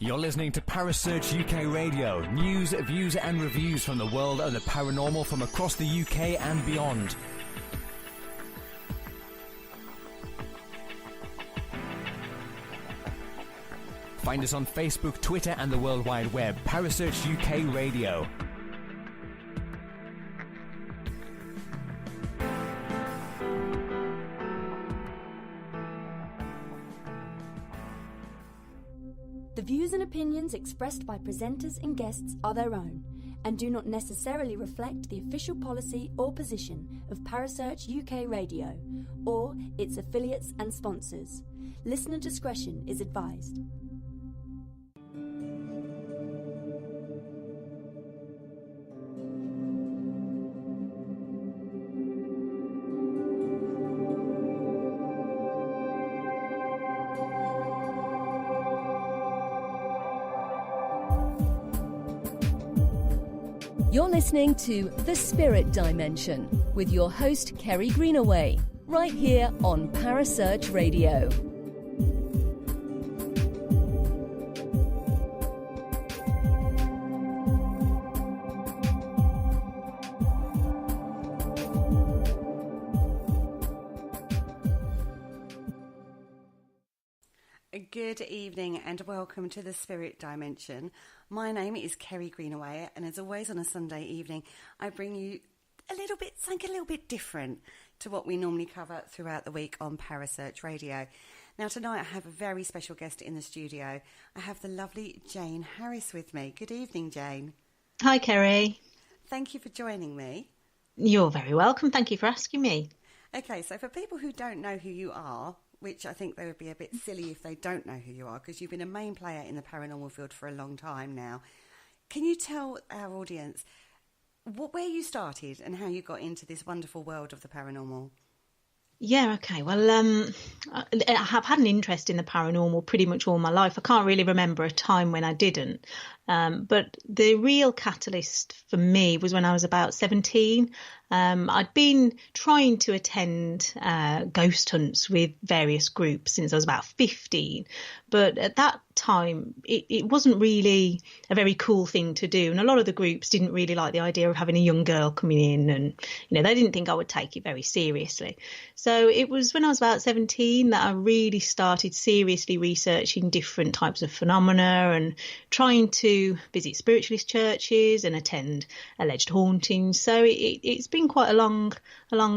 You're listening to Parasearch UK Radio. News, views and reviews from the world of the paranormal from across the UK and beyond. Find us on Facebook, Twitter and the World Wide Web. Parasearch UK Radio. The views and opinions expressed by presenters and guests are their own and do not necessarily reflect the official policy or position of Parasearch UK Radio or its affiliates and sponsors. Listener discretion is advised. You're listening to The Spirit Dimension with your host, Kerry Greenaway, right here on Parasearch Radio. Good evening and welcome to the Spirit Dimension. My name is Kerry Greenaway, and as always on a Sunday evening I bring you something a little bit different to what we normally cover throughout the week on Parasearch Radio. Now tonight I have a very special guest in the studio. I have the lovely Jayne Harris with me. Good evening, Jayne. Hi, Kerry. Thank you for joining me. You're very welcome. Thank you for asking me. Okay, so for people who don't know who you are, which I think they would be a bit silly if they don't know who you are, because you've been a main player in the paranormal field for a long time now. Can you tell our audience where you started and how you got into this wonderful world of the paranormal? Yeah, okay. Well, I have had an interest in the paranormal pretty much all my life. I can't really remember a time when I didn't. But the real catalyst for me was when I was about 17. I'd been trying to attend ghost hunts with various groups since I was about 15. But at that time, it wasn't really a very cool thing to do. And a lot of the groups didn't really like the idea of having a young girl coming in. And, they didn't think I would take it very seriously. So it was when I was about 17 that I really started seriously researching different types of phenomena and trying to visit spiritualist churches and attend alleged hauntings. So it's been quite a long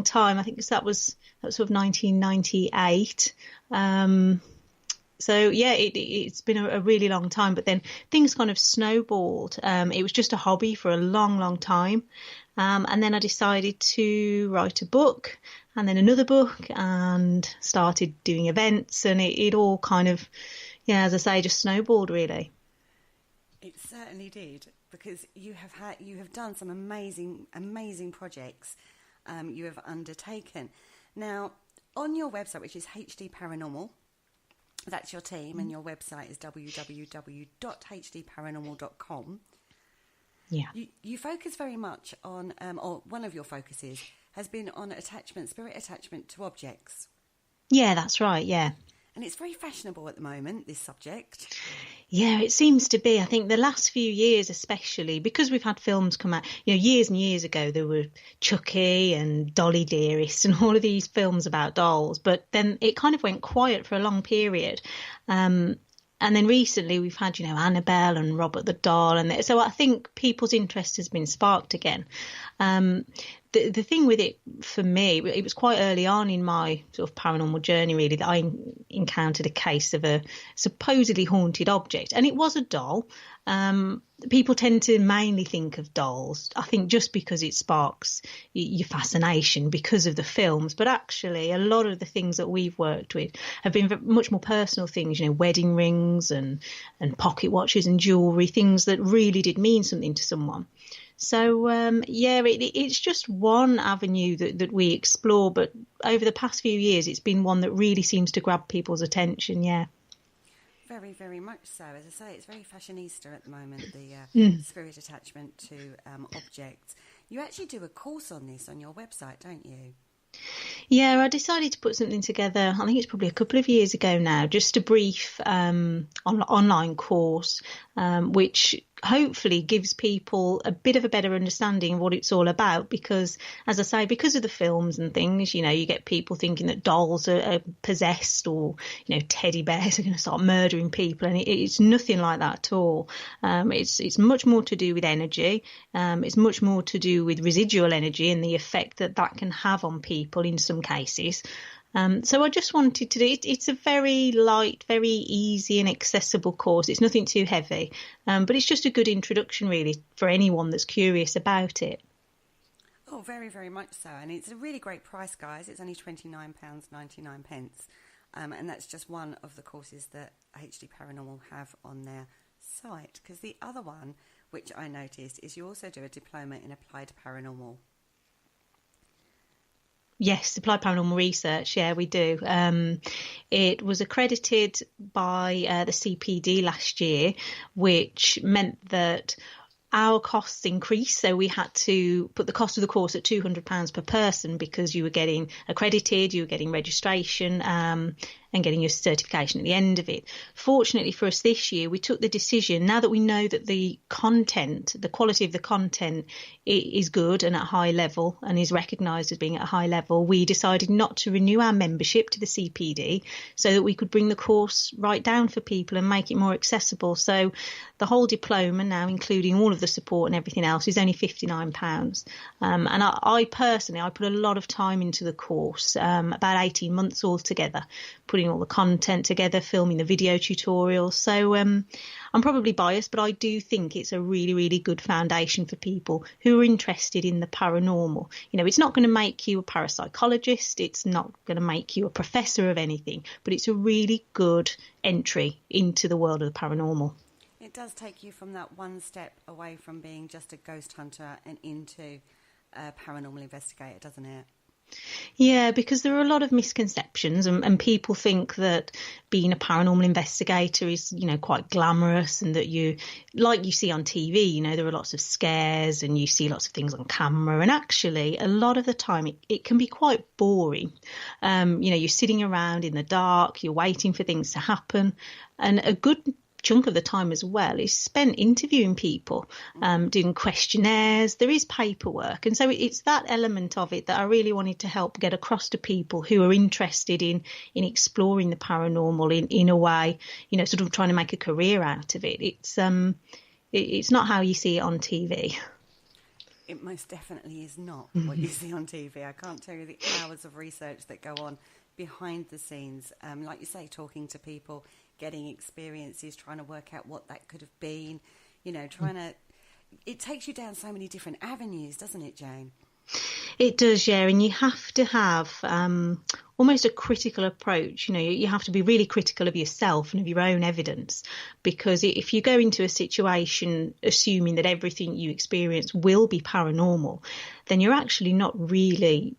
time. I think that was sort of 1998. So yeah, it's been a really long time, but then things kind of snowballed. It was just a hobby for a long time. And then I decided to write a book and then another book and started doing events, and it all kind of, as I say, just snowballed really. It certainly did, because you have done some amazing projects you have undertaken. Now, on your website, which is HD Paranormal, that's your team, and your website is www.hdparanormal.com. Yeah. You focus very much on, or one of your focuses has been on spirit attachment to objects. Yeah, that's right, yeah. And it's very fashionable at the moment, this subject. Yeah, it seems to be. I think the last few years especially, because we've had films come out, years and years ago, there were Chucky and Dolly Dearest and all of these films about dolls. But then it kind of went quiet for a long period. And then recently we've had, Annabelle and Robert the Doll. And so I think people's interest has been sparked again. The thing with it for me, it was quite early on in my sort of paranormal journey, really, that I encountered a case of a supposedly haunted object. And it was a doll. People tend to mainly think of dolls, I think, just because it sparks your fascination because of the films. But actually, a lot of the things that we've worked with have been much more personal things, wedding rings and pocket watches and jewellery, things that really did mean something to someone. So, it's just one avenue that we explore. But over the past few years, it's been one that really seems to grab people's attention, yeah. Very, very much so. As I say, it's very fashionista at the moment, the spirit attachment to objects. You actually do a course on this on your website, don't you? Yeah, I decided to put something together, I think it's probably a couple of years ago now, just a brief online course, which hopefully gives people a bit of a better understanding of what it's all about. Because, as I say, because of the films and things, you get people thinking that dolls are possessed, or, teddy bears are going to start murdering people. And it's nothing like that at all. It's much more to do with energy. It's much more to do with residual energy and the effect that can have on people in some cases. So I just wanted to do it. It's a very light, very easy and accessible course. It's nothing too heavy, but it's just a good introduction, really, for anyone that's curious about it. Oh, very, very much so. And it's a really great price, guys. It's only £29.99. And that's just one of the courses that HD Paranormal have on their site. Because the other one, which I noticed, is you also do a diploma in applied paranormal. Yes, applied paranormal research. Yeah, we do. It was accredited by the CPD last year, which meant that our costs increased. So we had to put the cost of the course at £200 per person, because you were getting accredited, you were getting registration, and getting your certification at the end of it. Fortunately for us this year, we took the decision, now that we know that the content, the quality of the content is good and at a high level and is recognised as being at a high level, we decided not to renew our membership to the CPD so that we could bring the course right down for people and make it more accessible. So the whole diploma now, including all of the support and everything else, is only £59. And I personally put a lot of time into the course, about 18 months altogether, putting all the content together, filming the video tutorials. So I'm probably biased, but I do think it's a really, really good foundation for people who are interested in the paranormal. It's not going to make you a parapsychologist. It's not going to make you a professor of anything, but it's a really good entry into the world of the paranormal. It does take you from that one step away from being just a ghost hunter and into a paranormal investigator, doesn't it? Yeah, because there are a lot of misconceptions, and people think that being a paranormal investigator is, quite glamorous, and that you see on TV, there are lots of scares and you see lots of things on camera. And actually, a lot of the time it can be quite boring. You're sitting around in the dark, you're waiting for things to happen, and a good chunk of the time as well is spent interviewing people, doing questionnaires. There is paperwork, and so it's that element of it that I really wanted to help get across to people who are interested in exploring the paranormal in a way, sort of trying to make a career out of it. It's not how you see it on TV. It most definitely is not what you see on TV. I can't tell you the hours of research that go on behind the scenes, like you say, talking to people, getting experiences, trying to work out what that could have been, it takes you down so many different avenues, doesn't it, Jayne? It does, yeah, and you have to have almost a critical approach. You have to be really critical of yourself and of your own evidence, because if you go into a situation assuming that everything you experience will be paranormal, then you're actually not really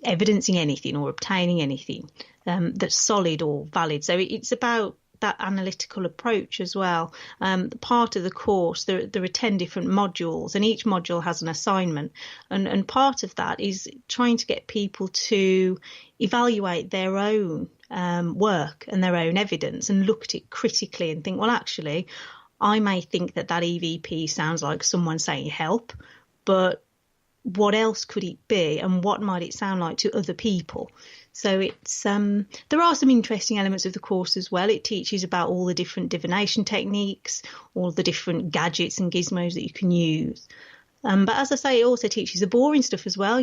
evidencing anything or obtaining anything that's solid or valid. So it's about that analytical approach as well. Part of the course, there are 10 different modules, and each module has an assignment. And part of that is trying to get people to evaluate their own work and their own evidence and look at it critically and think, well, actually, I may think that EVP sounds like someone saying help, but what else could it be, and what might it sound like to other people? So it's there are some interesting elements of the course as well. It teaches about all the different divination techniques, all the different gadgets and gizmos that you can use. But as I say, it also teaches the boring stuff as well,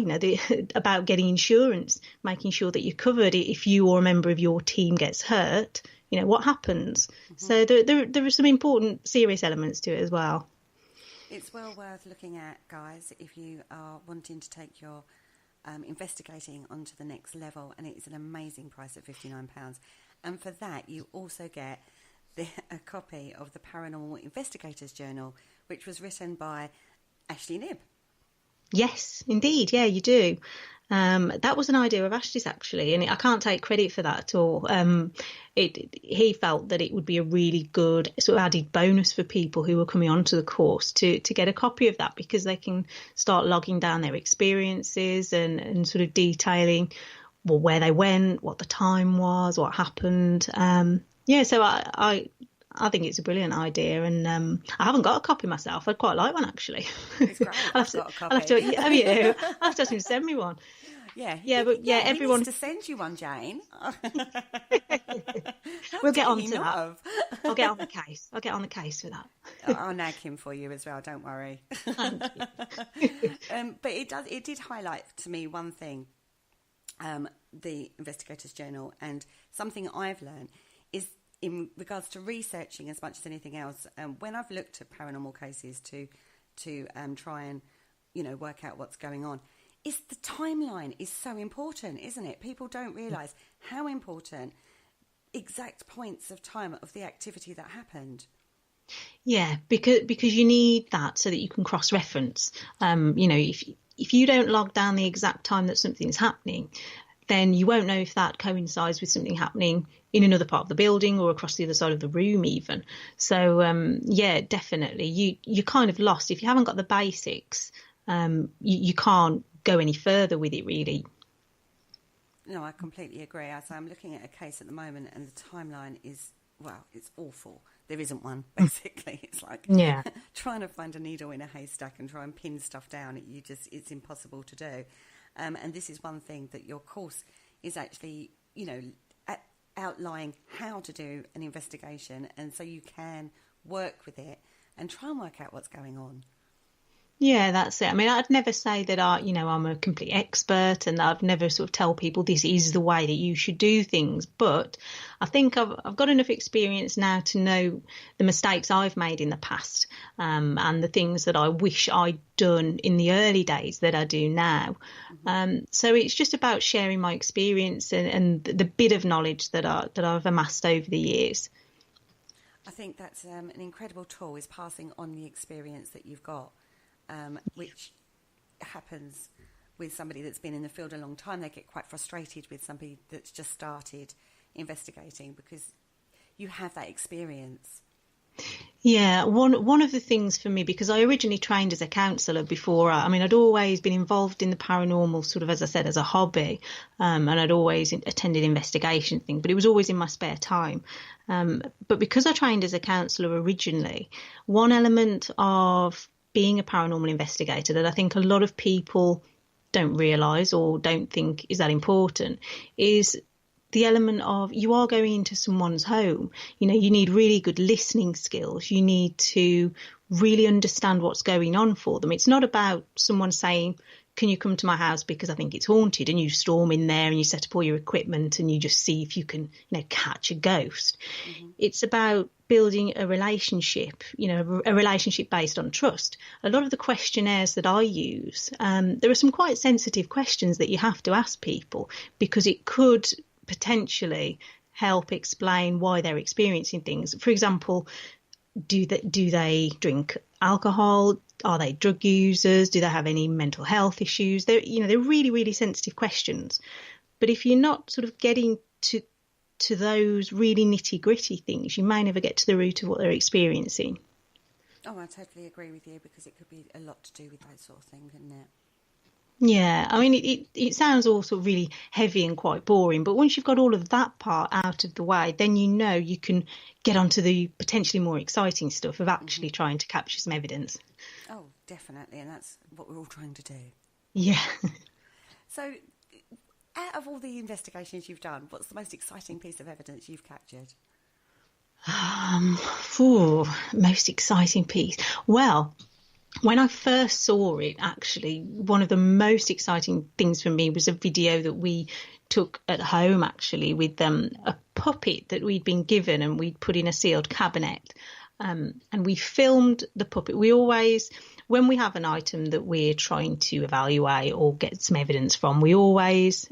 about getting insurance, making sure that you're covered if you or a member of your team gets hurt, what happens. Mm-hmm. So there are some important, serious elements to it as well. It's well worth looking at, guys, if you are wanting to take your investigating onto the next level, and it's an amazing price at £59. And for that, you also get a copy of the Paranormal Investigator's Journal, which was written by Ashley Knibb. Yes, indeed. Yeah, you do. That was an idea of Ashley's, actually, and I can't take credit for that at all. He felt that it would be a really good sort of added bonus for people who were coming onto the course to get a copy of that, because they can start logging down their experiences and sort of detailing well, where they went, what the time was, what happened. So I think it's a brilliant idea, and I haven't got a copy myself. I'd quite like one, actually. It's great. I've got a copy. Have you? I'll have to ask him to send me one. Everyone needs to send you one, Jayne. We'll get on to that. I'll get on the case. I'll get on the case for that. I'll nag him for you as well. Don't worry. Thank you. But it did highlight to me one thing, the Investigator's Journal, and something I've learned is in regards to researching as much as anything else. When I've looked at paranormal cases to try and work out what's going on, is the timeline is so important, isn't it? People don't realise how important exact points of time of the activity that happened. Yeah, because you need that so that you can cross-reference. If you don't log down the exact time that something's happening, then you won't know if that coincides with something happening in another part of the building or across the other side of the room even. So, definitely. You're kind of lost. If you haven't got the basics, you can't go any further with it, really. No, I completely agree. I'm looking at a case at the moment, and the timeline is, it's awful. There isn't one, basically. It's like trying to find a needle in a haystack and try and pin stuff down. It's impossible to do. And this is one thing that your course is actually, outlining how to do an investigation, and so you can work with it and try and work out what's going on. Yeah, that's it. I mean, I'd never say that I'm a complete expert, and I'd never sort of tell people this is the way that you should do things. But I think I've got enough experience now to know the mistakes I've made in the past, and the things that I wish I'd done in the early days that I do now. So it's just about sharing my experience and the bit of knowledge that I've amassed over the years. I think that's an incredible tool, is passing on the experience that you've got. Which happens with somebody that's been in the field a long time. They get quite frustrated with somebody that's just started investigating because you have that experience. Yeah, one of the things for me, because I originally trained as a counsellor before, I'd always been involved in the paranormal, sort of, as I said, as a hobby, and I'd always attended investigation things, but it was always in my spare time. But because I trained as a counsellor originally, one element of being a paranormal investigator that I think a lot of people don't realise or don't think is that important is the element of you are going into someone's home. You need really good listening skills. You need to really understand what's going on for them. It's not about someone saying, can you come to my house because I think it's haunted, and you storm in there and you set up all your equipment and you just see if you can, catch a ghost. Mm-hmm. It's about building a relationship, a relationship based on trust. A lot of the questionnaires that I use, there are some quite sensitive questions that you have to ask people because it could potentially help explain why they're experiencing things. For example, do they drink alcohol? Are they drug users? Do they have any mental health issues? They're really, really sensitive questions. But if you're not sort of getting to those really nitty-gritty things, you may never get to the root of what they're experiencing. Oh, I totally agree with you, because it could be a lot to do with that sort of thing, couldn't it? Yeah, it sounds all sort of really heavy and quite boring, but once you've got all of that part out of the way, then you can get onto the potentially more exciting stuff of actually trying to capture some evidence. Oh, definitely, and that's what we're all trying to do. Yeah. So, out of all the investigations you've done, what's the most exciting piece of evidence you've captured? Most exciting piece. Well, when I first saw it, actually, one of the most exciting things for me was a video that we took at home, actually, with a puppet that we'd been given and we'd put in a sealed cabinet. And we filmed the puppet. We always, when we have an item that we're trying to evaluate or get some evidence from, we always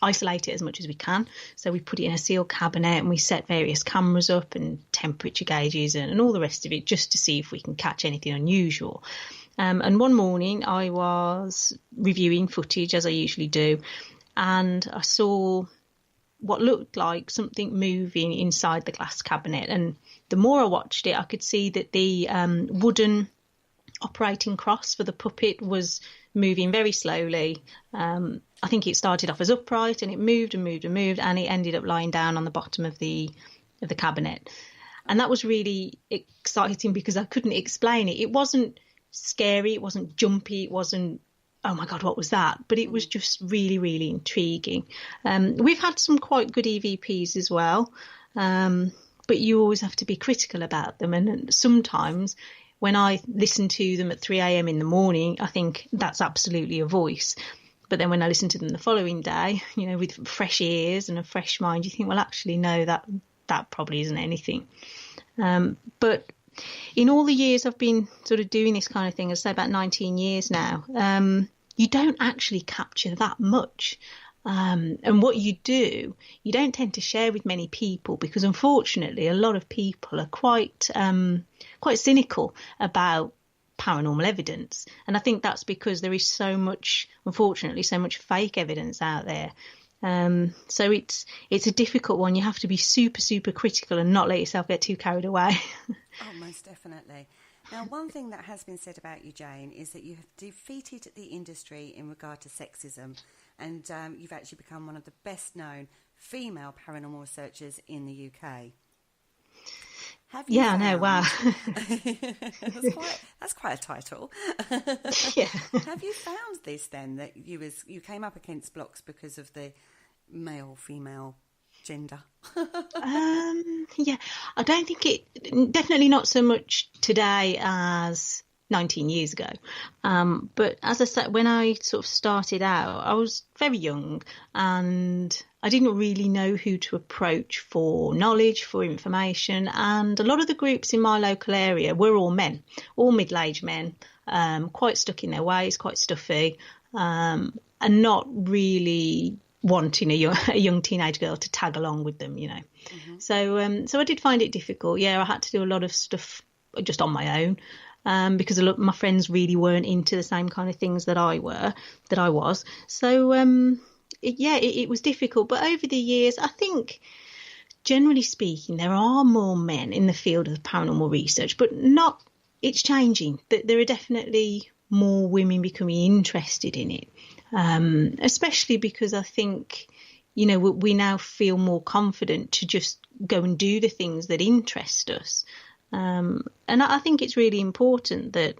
isolate it as much as we can. So we put it in a sealed cabinet and we set various cameras up and temperature gauges and all the rest of it just to see if we can catch anything unusual. And one morning I was reviewing footage, as I usually do, and I saw what looked like something moving inside the glass cabinet. And the more I watched it, I could see that the wooden operating cross for the puppet was moving very slowly. I think it started off as upright, and it moved and moved and moved, and it ended up lying down on the bottom of the cabinet. And that was really exciting because I couldn't explain it. It wasn't scary, it wasn't jumpy, it wasn't, oh my God, what was that? But it was just really, really intriguing. We've had some quite good EVPs as well, but you always have to be critical about them. And sometimes when I listen to them at 3 a.m. in the morning, I think that's absolutely a voice. But then when I listen to them the following day, with fresh ears and a fresh mind, you think, well, actually, no, that probably isn't anything. But in all the years I've been sort of doing this kind of thing, I'd say about 19 years now, you don't actually capture that much. And what you do, you don't tend to share with many people because, unfortunately, a lot of people are quite cynical about paranormal evidence. And I think that's because there is unfortunately, so much fake evidence out there. So it's a difficult one. You have to be super, super critical and not let yourself get too carried away. Oh, most definitely. Now, one thing that has been said about you, Jayne, is that you have defeated the industry in regard to sexism, and you've actually become one of the best-known female paranormal researchers in the UK. Yeah, I know, wow. That's quite a title. Yeah. Have you found this then, that you came up against blocks because of the male-female gender? Yeah, I don't think definitely not so much today as 19 years ago. But as I said, when I sort of started out, I was very young and I didn't really know who to approach for knowledge, for information. And a lot of the groups in my local area were all men, all middle-aged men, quite stuck in their ways, quite stuffy, and not really wanting a young teenage girl to tag along with them, Mm-hmm. So I did find it difficult. Yeah, I had to do a lot of stuff just on my own. Because a lot of my friends really weren't into the same kind of things that I was. So, it was difficult. But over the years, I think, generally speaking, there are more men in the field of paranormal research, but it's changing. There are definitely more women becoming interested in it, especially because I think, we now feel more confident to just go and do the things that interest us. And I think it's really important that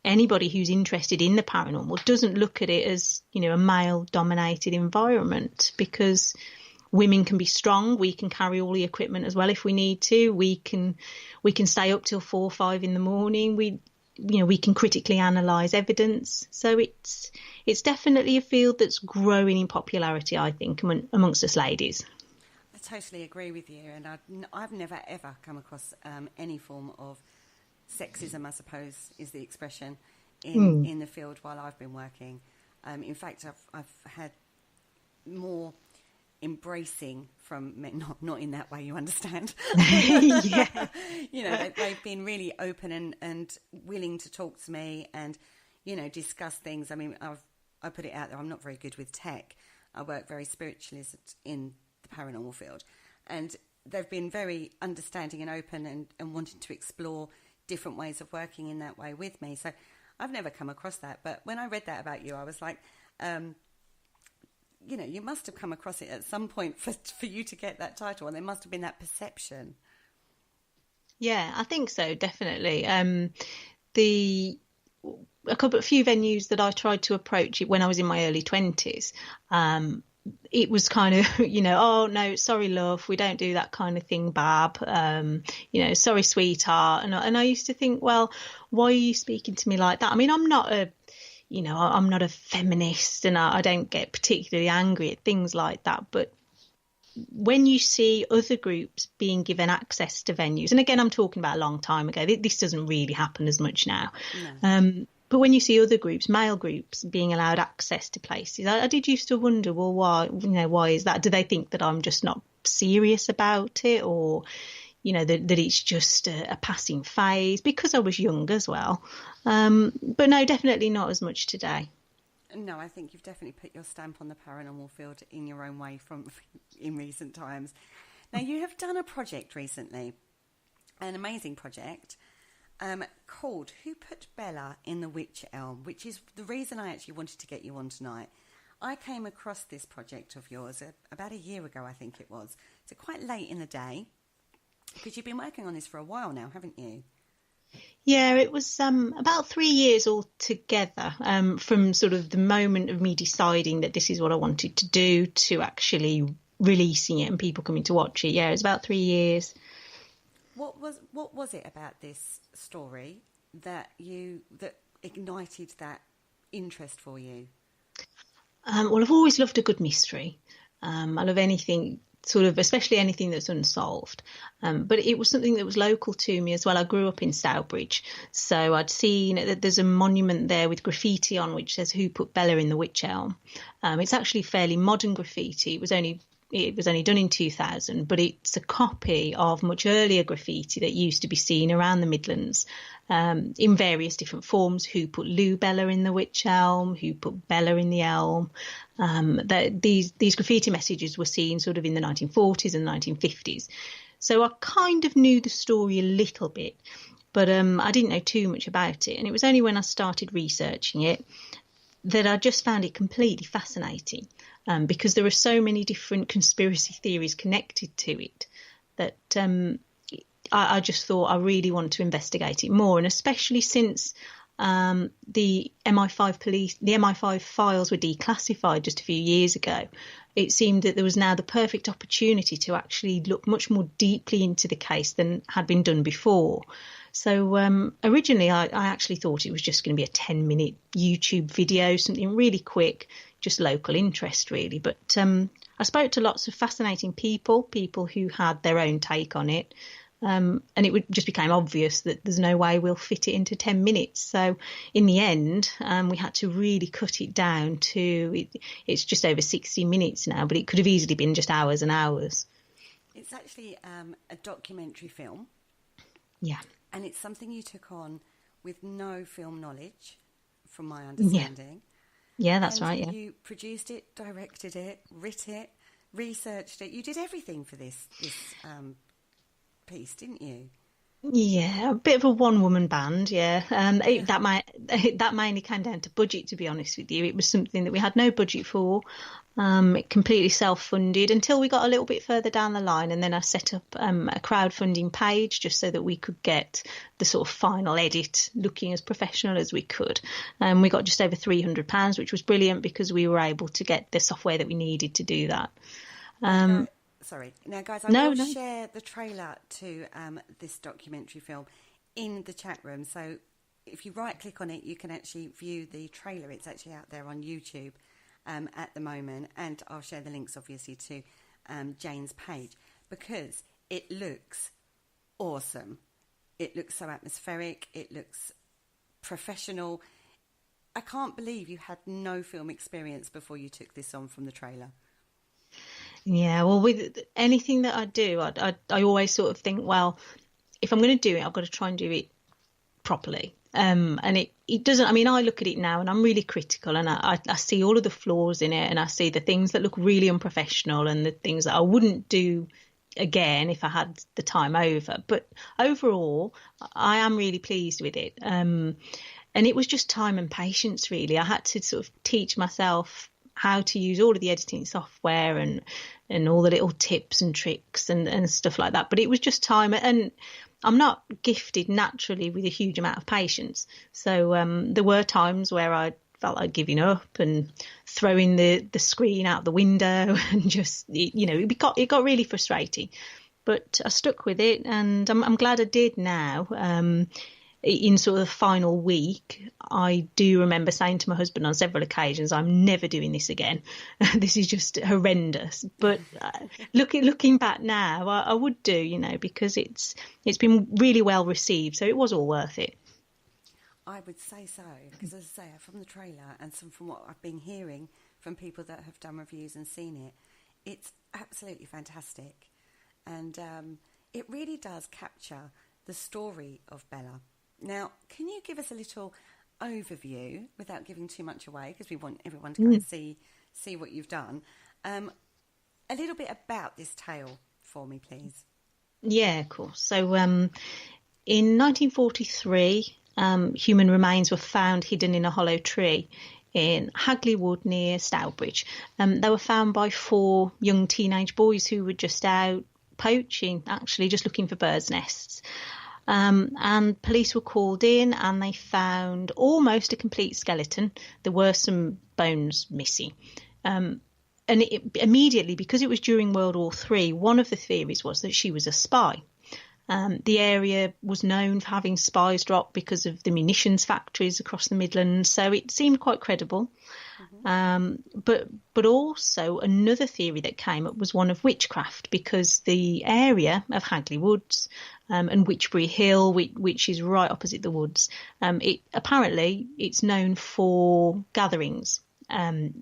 anybody who's interested in the paranormal doesn't look at it as, a male-dominated environment, because women can be strong. We can carry all the equipment as well if we need to. We can stay up till 4 or 5 in the morning. We can critically analyse evidence. So it's definitely a field that's growing in popularity, I think, amongst us ladies. I totally agree with you, and I've never ever come across any form of sexism, I suppose is the expression, in the field while I've been working. In fact, I've had more embracing from men, not in that way, you understand. Yeah. They've been really open and willing to talk to me and, discuss things. I mean, I put it out there, I'm not very good with tech. I work very spiritualist in the paranormal field, and they've been very understanding and open and wanting to explore different ways of working in that way with me. So I've never come across that, but when I read that about you, I was like, you must have come across it at some point for you to get that title, and there must have been that perception. Yeah, I think so, definitely. A few venues that I tried to approach it when I was in my early 20s, it was kind of, oh, no, sorry, love, we don't do that kind of thing, Bab. Sorry, sweetheart. And I used to think, well, why are you speaking to me like that? I mean, I'm not a feminist, and I don't get particularly angry at things like that. But when you see other groups being given access to venues, and again, I'm talking about a long time ago, this doesn't really happen as much now. No. But when you see other groups, male groups, being allowed access to places, I did used to wonder, well, why is that? Do they think that I'm just not serious about it, or, that it's just a passing phase? Because I was young as well. But no, definitely not as much today. No, I think you've definitely put your stamp on the paranormal field in your own way in recent times. Now, you have done a project recently, an amazing project, called Who Put Bella in the Witch Elm, which is the reason I actually wanted to get you on tonight. I came across this project of yours about a year ago, I think it was. So quite late in the day, because you've been working on this for a while now, haven't you? Yeah, it was about 3 years altogether, from sort of the moment of me deciding that this is what I wanted to do to actually releasing it and people coming to watch it. Yeah, it was about 3 years. What was it about this story that ignited that interest for you? Well, I've always loved a good mystery. I love anything, sort of, especially anything that's unsolved. But it was something that was local to me as well. I grew up in Stourbridge, so I'd seen that there's a monument there with graffiti on which says "Who put Bella in the Witch Elm?" It's actually fairly modern graffiti. It was only done in 2000, but it's a copy of much earlier graffiti that used to be seen around the Midlands in various different forms. Who put Lou Bella in the Witch Elm? Who put Bella in the Elm? These graffiti messages were seen sort of in the 1940s and 1950s. So I kind of knew the story a little bit, but I didn't know too much about it. And it was only when I started researching it that I just found it completely fascinating, because there are so many different conspiracy theories connected to it that I just thought I really want to investigate it more. And especially since the MI5 files were declassified just a few years ago, it seemed that there was now the perfect opportunity to actually look much more deeply into the case than had been done before. So originally I actually thought it was just going to be a 10-minute YouTube video, something really quick, just local interest really. But I spoke to lots of fascinating people who had their own take on it. And it just became obvious that there's no way we'll fit it into 10 minutes. So in the end, we had to really cut it down to, it's just over 60 minutes now, but it could have easily been just hours and hours. It's actually a documentary film. Yeah. And it's something you took on with no film knowledge, from my understanding. Yeah, that's right, yeah. You produced it, directed it, writ it, researched it. You did everything for this piece, didn't you? Yeah, a bit of a one-woman band, yeah. That mainly came down to budget, to be honest with you. It was something that we had no budget for, completely self-funded until we got a little bit further down the line, and then I set up a crowdfunding page just so that we could get the sort of final edit looking as professional as we could. We got just over £300, which was brilliant because we were able to get the software that we needed to do that. Sorry. Now, guys, I will share the trailer to this documentary film in the chat room. So if you right-click on it, you can actually view the trailer. It's actually out there on YouTube at the moment. And I'll share the links, obviously, to Jayne's page, because it looks awesome. It looks so atmospheric. It looks professional. I can't believe you had no film experience before you took this on from the trailer. Yeah, well, with anything that I do, I always sort of think, well, if I'm going to do it, I've got to try and do it properly. And it doesn't, I mean, I look at it now and I'm really critical, and I see all of the flaws in it, and I see the things that look really unprofessional and the things that I wouldn't do again if I had the time over. But overall, I am really pleased with it. And it was just time and patience, really. I had to sort of teach myself how to use all of the editing software and all the little tips and tricks and stuff like that. But it was just time, and I'm not gifted naturally with a huge amount of patience. So there were times where I felt like giving up and throwing the screen out the window, and just, it got really frustrating. But I stuck with it, and I'm glad I did now. In sort of the final week, I do remember saying to my husband on several occasions, I'm never doing this again. This is just horrendous. But looking back now, I would do, because it's been really well received. So it was all worth it. I would say so, because as I say, from the trailer and from what I've been hearing from people that have done reviews and seen it, it's absolutely fantastic. And it really does capture the story of Bella. Now, can you give us a little overview, without giving too much away, because we want everyone to go and see what you've done, a little bit about this tale for me, please? Yeah, of course. So In 1943, human remains were found hidden in a hollow tree in Hagley Wood near Stourbridge. They were found by 4 young teenage boys who were just out poaching, actually, just looking for birds' nests. And police were called in and they found almost a complete skeleton. There were some bones missing. And immediately, because it was during World War III, one of the theories was that she was a spy. The area was known for having spies drop because of the munitions factories across the Midlands, so it seemed quite credible. But also another theory that came up was one of witchcraft, because the area of Hagley Woods and Witchbury Hill, which is right opposite the woods, apparently it's known for gatherings.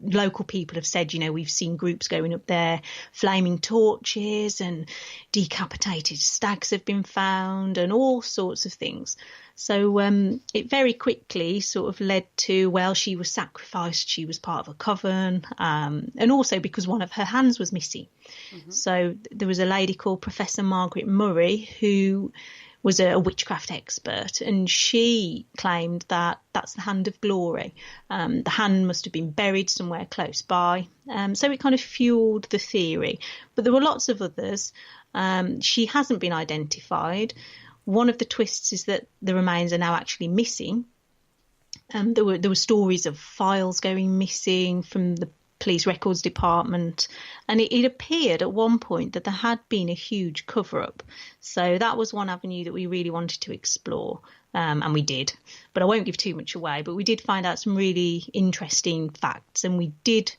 Local people have said, we've seen groups going up there, flaming torches, and decapitated stags have been found, and all sorts of things. So it very quickly sort of led to, well, she was sacrificed, she was part of a coven, and also because one of her hands was missing. So there was a lady called Professor Margaret Murray who was a witchcraft expert, and she claimed that that's the hand of glory. The hand must have been buried somewhere close by. So it kind of fueled the theory. But there were lots of others. She hasn't been identified. One of the twists is that the remains are now actually missing. There were stories of files going missing from the police records department, and it appeared at one point that there had been a huge cover-up. So that was one avenue that we really wanted to explore, and we did. But I won't give too much away, but we did find out some really interesting facts, and we did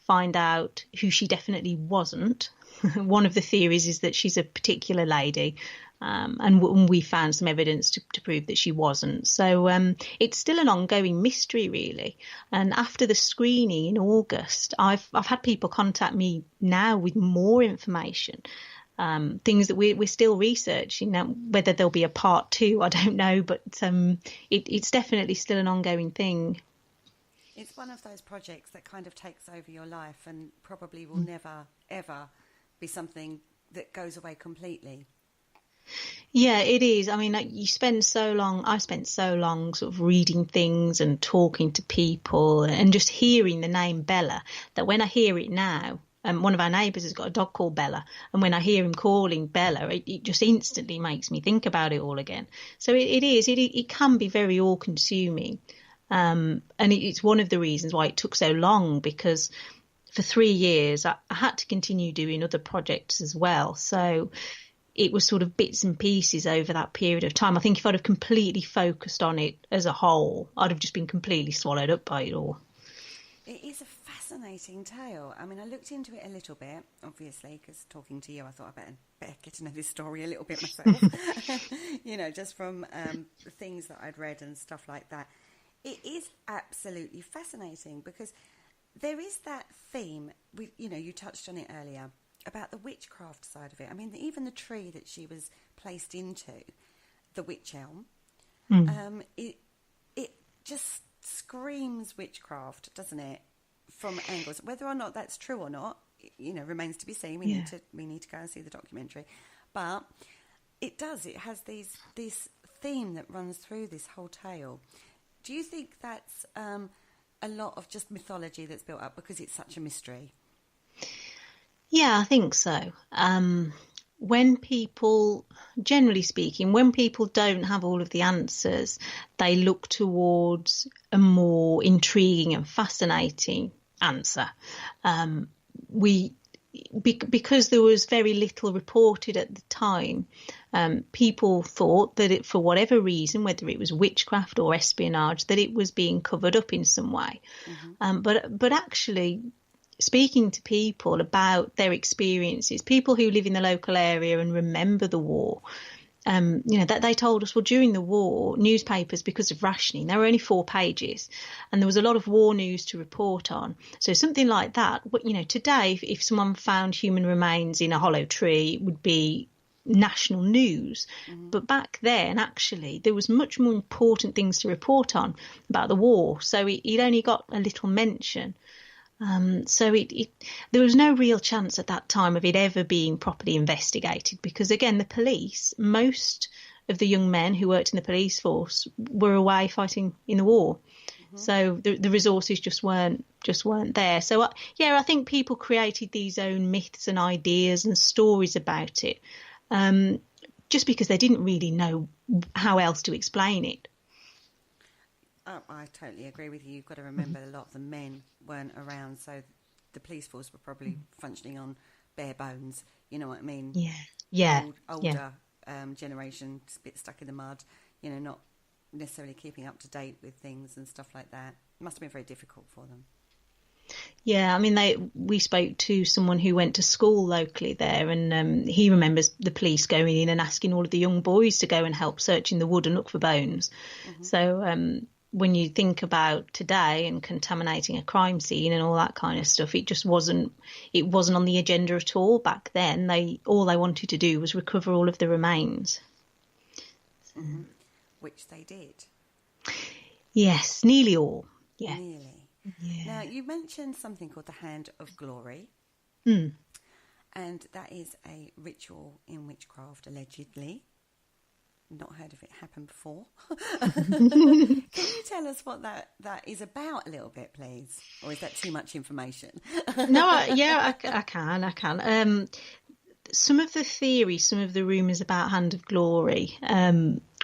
find out who she definitely wasn't. One of the theories is that she's a particular lady, and we found some evidence to prove that she wasn't. So it's still an ongoing mystery, really. And after the screening in August, I've had people contact me now with more information, things that we're still researching. Now, whether there'll be a part 2, I don't know, but it's definitely still an ongoing thing. It's one of those projects that kind of takes over your life and probably will never, ever be something that goes away completely. Yeah, it is. I mean, I spent so long sort of reading things and talking to people and just hearing the name Bella, that when I hear it now, one of our neighbours has got a dog called Bella, and when I hear him calling Bella, it just instantly makes me think about it all again. So it can be very all-consuming. And it's one of the reasons why it took so long, because for 3 years I had to continue doing other projects as well. So it was sort of bits and pieces over that period of time. I think if I'd have completely focused on it as a whole, I'd have just been completely swallowed up by it all. It is a fascinating tale. I mean, I looked into it a little bit, obviously, because talking to you, I thought I better get to know this story a little bit myself. Just from the things that I'd read and stuff like that. It is absolutely fascinating because there is that theme, you touched on it earlier, about the witchcraft side of it. I mean, even the tree that she was placed into, the wych elm, it just screams witchcraft, doesn't it? From angles, whether or not that's true or not, remains to be seen. We need to go and see the documentary, but it does. It has this theme that runs through this whole tale. Do you think that's a lot of just mythology that's built up because it's such a mystery? Yeah, I think so. When people, generally speaking, when people don't have all of the answers, they look towards a more intriguing and fascinating answer. Because there was very little reported at the time, people thought that for whatever reason, whether it was witchcraft or espionage, that it was being covered up in some way. But actually, speaking to people about their experiences, people who live in the local area and remember the war, that they told us, well, during the war, newspapers, because of rationing, there were only 4 pages and there was a lot of war news to report on. So something like that, today, if someone found human remains in a hollow tree, it would be national news. But back then, actually, there was much more important things to report on about the war. So it only got a little mention. So there was no real chance at that time of it ever being properly investigated because, again, the police, most of the young men who worked in the police force were away fighting in the war. So the resources just weren't there. So I think people created these own myths and ideas and stories about it, just because they didn't really know how else to explain it. Oh, I totally agree with you. You've got to remember a lot of the men weren't around, so the police force were probably functioning on bare bones. You know what I mean? Yeah. Older generation, a bit stuck in the mud. You know, not necessarily keeping up to date with things and stuff like that. It must have been very difficult for them. Yeah, I mean, we spoke to someone who went to school locally there, and he remembers the police going in and asking all of the young boys to go and help search in the wood and look for bones. So when you think about today and contaminating a crime scene and all that kind of stuff, it wasn't on the agenda at all back then. All they wanted to do was recover all of the remains. Which they did. Yes, nearly all. Yeah. Nearly. Yeah. Now, you mentioned something called the Hand of Glory. Mm. And that is a ritual in witchcraft, allegedly. Not heard of it happen before. Can you tell us what that is about a little bit, please? Or is that too much information? No, I can. Some of the theories, some of the rumours about Hand of Glory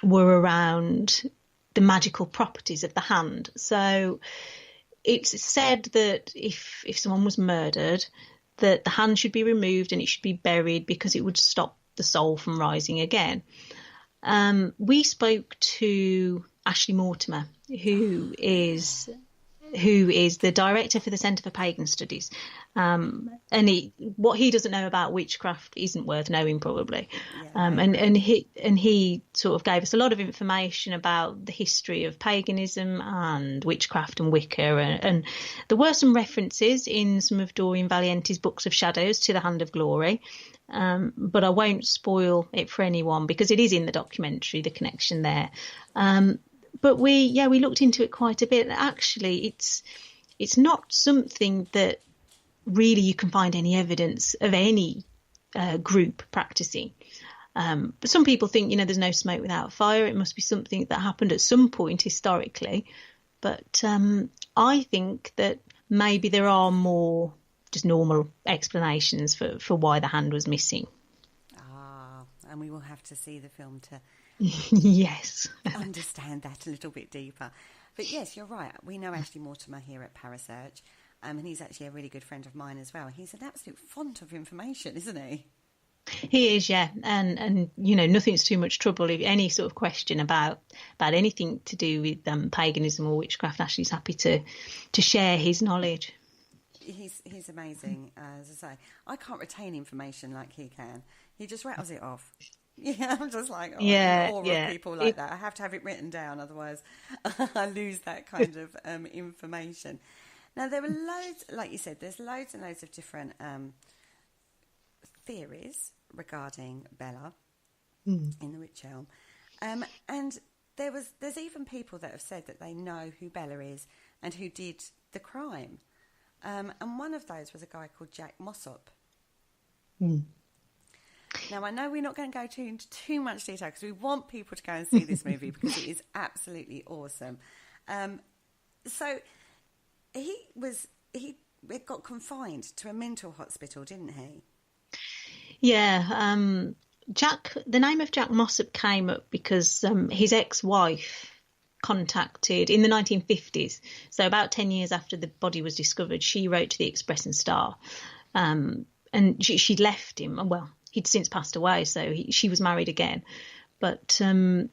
were around the magical properties of the hand. So it's said that if someone was murdered, that the hand should be removed and it should be buried because it would stop the soul from rising again. We spoke to Ashley Mortimer, who is the director for the Centre for Pagan Studies. And what he doesn't know about witchcraft isn't worth knowing, probably. And he sort of gave us a lot of information about the history of paganism and witchcraft and Wicca. And there were some references in some of Doreen Valiente's books of shadows to the Hand of Glory. But I won't spoil it for anyone because it is in the documentary, the connection there. But we looked into it quite a bit. Actually, it's not something that really you can find any evidence of any group practicing. But some people think, there's no smoke without fire. It must be something that happened at some point historically. But I think that maybe there are more just normal explanations for why the hand was missing. And we will have to see the film to yes, understand that a little bit deeper. But yes, you're right. We know Ashley Mortimer here at Parasearch, and he's actually a really good friend of mine as well. He's an absolute font of information, isn't he? He is, yeah. And nothing's too much trouble. If any sort of question about anything to do with paganism or witchcraft, Ashley's happy to share his knowledge. He's amazing, as I say. I can't retain information like he can. He just rattles it off. Yeah, I'm just like, I'm awe of people like that. I have to have it written down, otherwise I lose that kind of information. Now, there are loads, like you said, there's loads and loads of different theories regarding Bella in the Witch Elm. And there's even people that have said that they know who Bella is and who did the crime. And one of those was a guy called Jack Mossop. Now, I know we're not going to go into too much detail because we want people to go and see this movie because it is absolutely awesome. So he got confined to a mental hospital, didn't he? Yeah. The name of Jack Mossop came up because his ex-wife contacted in the 1950s, so about 10 years after the body was discovered, she wrote to the Express and Star, and she'd left him. Well, he'd since passed away, so she was married again, but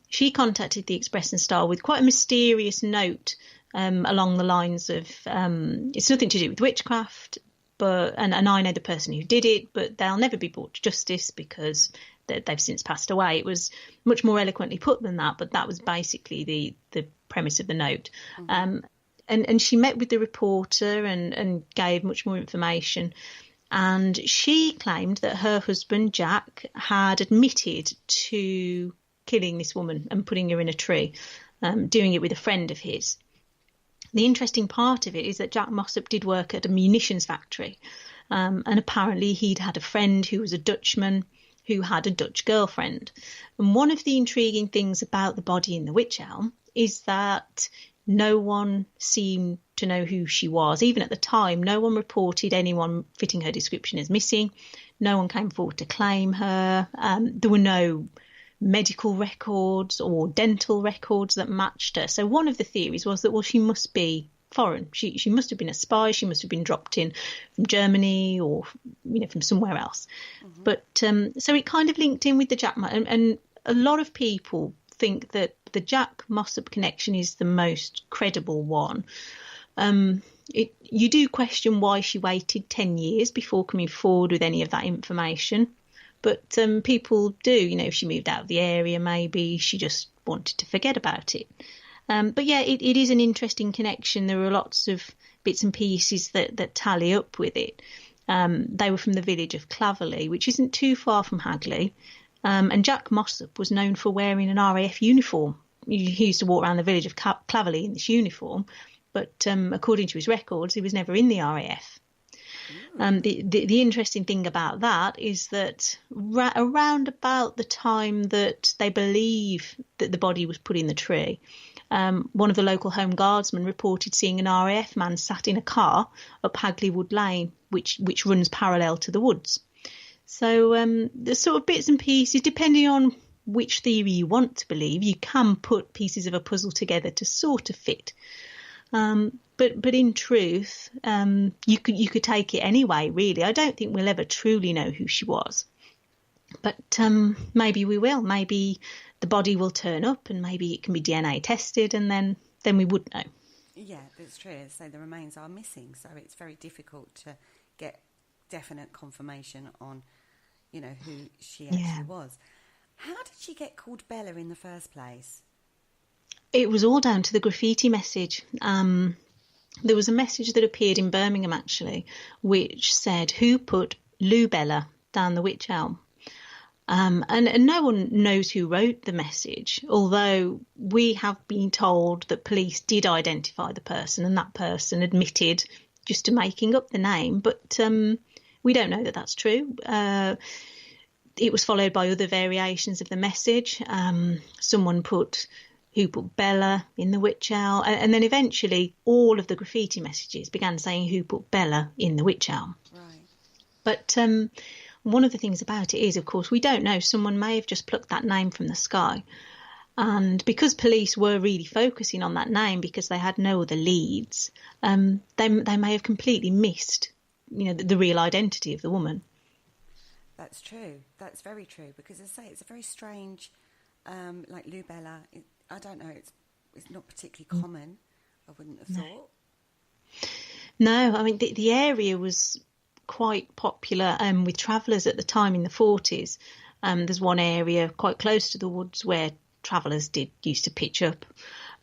she contacted the Express and Star with quite a mysterious note along the lines of it's nothing to do with witchcraft, but and I know the person who did it, but they'll never be brought to justice because they've since passed away. It was much more eloquently put than that, but that was basically the premise of the note. And she met with the reporter and gave much more information. And she claimed that her husband, Jack, had admitted to killing this woman and putting her in a tree, doing it with a friend of his. The interesting part of it is that Jack Mossop did work at a munitions factory, and apparently he'd had a friend who was a Dutchman who had a Dutch girlfriend. And one of the intriguing things about the body in the Wych Elm is that no one seemed to know who she was. Even at the time, no one reported anyone fitting her description as missing. No one came forward to claim her. There were no medical records or dental records that matched her. So one of the theories was that, well, she must be foreign. She must have been a spy. She must have been dropped in from Germany or, from somewhere else. Mm-hmm. But so it kind of linked in with the Jack and a lot of people think that the Jack Mossop connection is the most credible one. You do question why she waited 10 years before coming forward with any of that information. But people do, if she moved out of the area, maybe she just wanted to forget about it. But yeah, it is an interesting connection. There are lots of bits and pieces that tally up with it. They were from the village of Claverley, which isn't too far from Hagley. And Jack Mossop was known for wearing an RAF uniform. He used to walk around the village of Claverley in this uniform. But according to his records, he was never in the RAF. The interesting thing about that is that around about the time that they believe that the body was put in the tree, one of the local Home Guardsmen reported seeing an RAF man sat in a car up Hagley Wood Lane, which runs parallel to the woods. So there's sort of bits and pieces, depending on which theory you want to believe, you can put pieces of a puzzle together to sort of fit. But in truth, you could take it anyway, really. I don't think we'll ever truly know who she was. But maybe we will. Maybe the body will turn up and maybe it can be DNA tested and then we would know. Yeah, that's true. So the remains are missing. So it's very difficult to get definite confirmation on, who she actually was. How did she get called Bella in the first place? It was all down to the graffiti message. There was a message that appeared in Birmingham, actually, which said, "Who put Lou Bella down the Wych Elm?" And no one knows who wrote the message, although we have been told that police did identify the person and that person admitted just to making up the name. But we don't know that that's true. It was followed by other variations of the message. Someone put "Who put Bella in the Wych Elm?" And then eventually all of the graffiti messages began saying "Who put Bella in the Wych Elm?" Right. But one of the things about it is, of course, we don't know. Someone may have just plucked that name from the sky. And because police were really focusing on that name because they had no other leads, they may have completely missed, the real identity of the woman. That's true. That's very true. Because as I say, it's a very strange, like Lou Bella. I don't know. It's not particularly common. I wouldn't have thought. No, I mean the area was quite popular with travellers at the time in the 40s. There's one area quite close to the woods where travellers used to pitch up.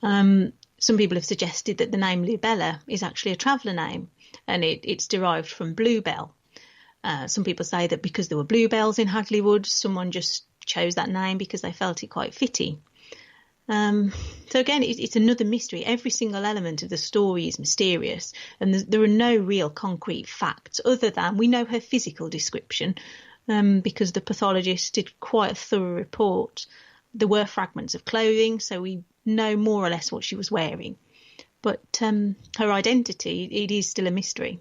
Some people have suggested that the name Lubella is actually a traveller name, and it's derived from bluebell. Some people say that because there were bluebells in Hagley Wood, someone just chose that name because they felt it quite fitting. So again, it's another mystery. Every single element of the story is mysterious, and there are no real concrete facts other than we know her physical description because the pathologist did quite a thorough report. There were fragments of clothing, so we know more or less what she was wearing. But her identity, it is still a mystery.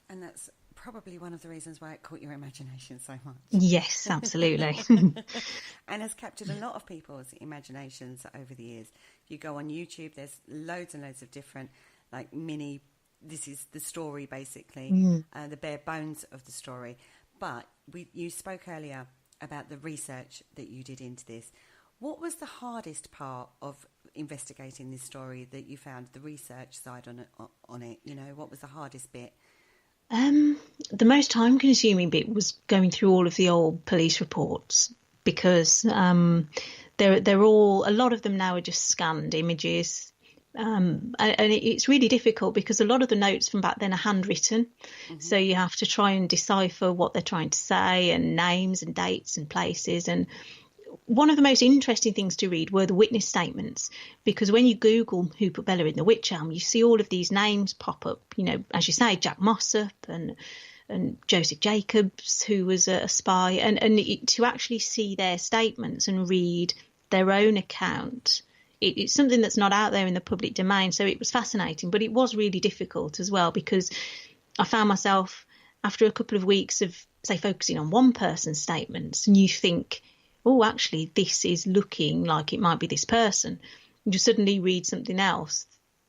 And that's probably one of the reasons why it caught your imagination so much. Yes, absolutely. And has captured a lot of people's imaginations over the years. If you go on YouTube, there's loads and loads of different, like this is the story basically, the bare bones of the story. But you spoke earlier about the research that you did into this. What was the hardest part of investigating this story that you found, the research side on it? What was the hardest bit? The most time-consuming bit was going through all of the old police reports because they're all, a lot of them now are just scanned images, and it's really difficult because a lot of the notes from back then are handwritten, so you have to try and decipher what they're trying to say and names and dates and places. And one of the most interesting things to read were the witness statements, because when you Google "Who put Bella in the Wych Elm," you see all of these names pop up, as you say, Jack Mossop and and Joseph Jacobs, who was a spy, and to actually see their statements and read their own account. It's something that's not out there in the public domain. So it was fascinating, but it was really difficult as well, because I found myself after a couple of weeks of, say, focusing on one person's statements, and you think, oh, actually, this is looking like it might be this person. You suddenly read something else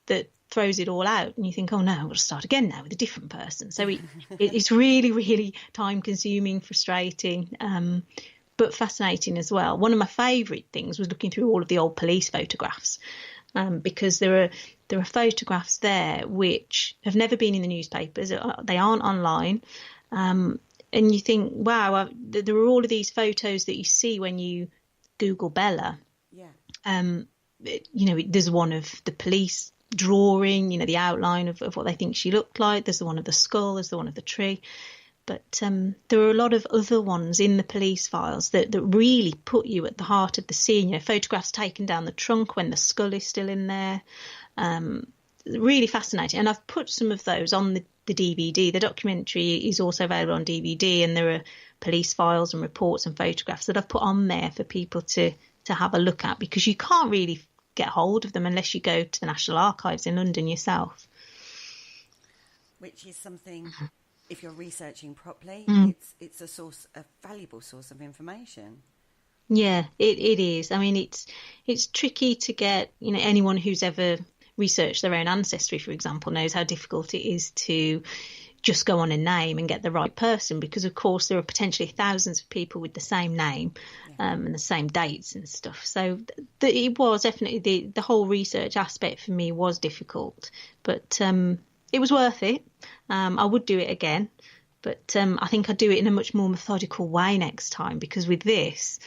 that throws it all out, and you think, oh no, I've got to start again now with a different person. So it's really, really time consuming, frustrating, but fascinating as well. One of my favourite things was looking through all of the old police photographs, because there are photographs there which have never been in the newspapers. They aren't online. And you think, wow, there are all of these photos that you see when you Google Bella. Yeah. There's one of the police drawing, the outline of what they think she looked like. There's the one of the skull, there's the one of the tree. But there are a lot of other ones in the police files that really put you at the heart of the scene. Photographs taken down the trunk when the skull is still in there. Really fascinating. And I've put some of those on the DVD. The documentary is also available on DVD, and there are police files and reports and photographs that I've put on there for people to have a look at, because you can't really get hold of them unless you go to the National Archives in London yourself. Which is something, if you're researching properly, it's a valuable source of information. Yeah, it is. I mean, it's tricky to get, anyone who's ever researched their own ancestry, for example, knows how difficult it is to just go on a name and get the right person, because of course there are potentially thousands of people with the same name, and the same dates and stuff. So it was definitely the whole research aspect for me was difficult, but it was worth it. I would do it again, but I think I'd do it in a much more methodical way next time, because with this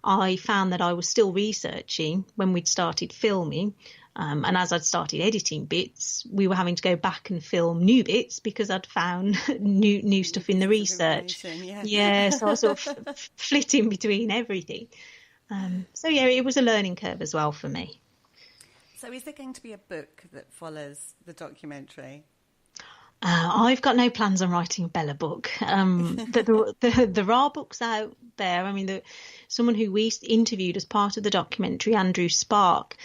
I found that I was still researching when we'd started filming. And as I'd started editing bits, we were having to go back and film new bits because I'd found new stuff in the research. Yeah, so I was sort of flitting between everything. So yeah, it was a learning curve as well for me. So is there going to be a book that follows the documentary? I've got no plans on writing a Bella book. There are books out there. I mean, someone who we interviewed as part of the documentary, Andrew Spark,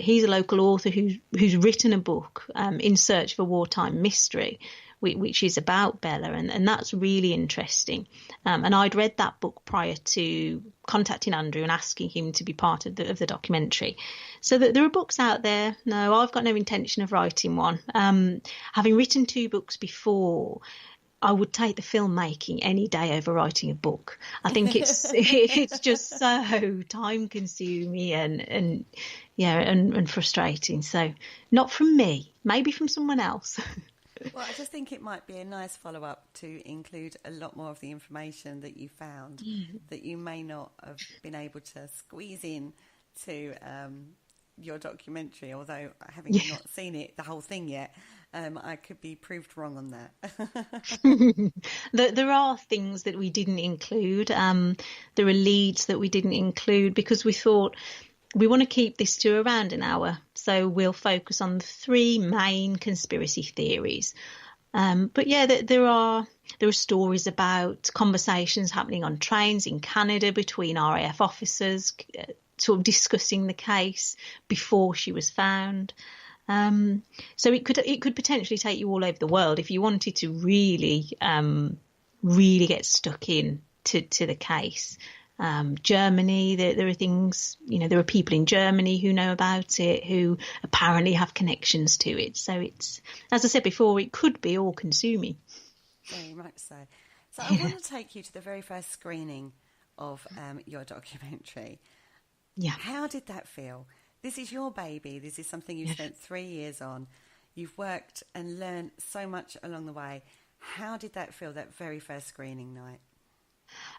he's a local author who's written a book, In Search of a Wartime Mystery, which is about Bella, and that's really interesting. And I'd read that book prior to contacting Andrew and asking him to be part of the documentary. So that there are books out there. No, I've got no intention of writing one. Having written 2 books before, I would take the filmmaking any day over writing a book. I think it's just so time consuming and frustrating. So not from me, maybe from someone else. Well, I just think it might be a nice follow-up to include a lot more of the information that you found that you may not have been able to squeeze in to your documentary, although having not seen it, the whole thing yet, I could be proved wrong on that. There are things that we didn't include. There are leads that we didn't include because we thought we want to keep this to around an hour. So we'll focus on the 3 main conspiracy theories. But yeah, there are stories about conversations happening on trains in Canada between RAF officers, sort of discussing the case before she was found. So it could potentially take you all over the world if you wanted to really get stuck in to the case. Germany, there are things, there are people in Germany who know about it, who apparently have connections to it. So it's, as I said before, it could be all consuming. Very much so. So I want to take you to the very first screening of your documentary. Yeah. How did that feel? This is your baby. This is something you spent 3 years on. You've worked and learned so much along the way. How did that feel, that very first screening night?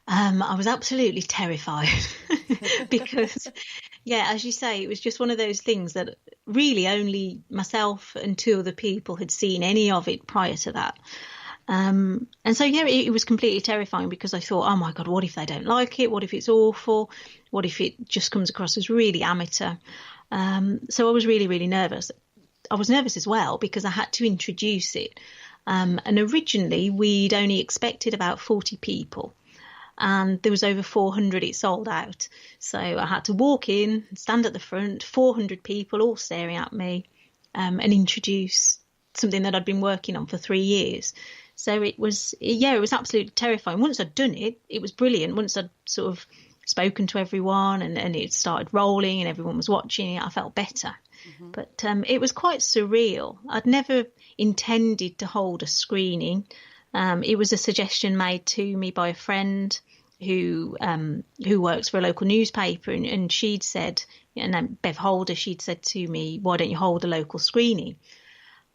I was absolutely terrified because, as you say, it was just one of those things that really only myself and 2 other people had seen any of it prior to that. And so, it was completely terrifying because I thought, oh my God, what if they don't like it? What if it's awful? What if it just comes across as really amateur? So I was really, really nervous. I was nervous as well because I had to introduce it. And originally we'd only expected about 40 people. And there was over 400, it sold out. So I had to walk in, stand at the front, 400 people all staring at me, and introduce something that I'd been working on for 3 years. So it was absolutely terrifying. Once I'd done it, it was brilliant. Once I'd sort of spoken to everyone and it started rolling and everyone was watching it, I felt better. Mm-hmm. But it was quite surreal. I'd never intended to hold a screening. It was a suggestion made to me by a friend who works for a local newspaper, and she'd said, Bev Holder, she'd said to me, why don't you hold a local screening?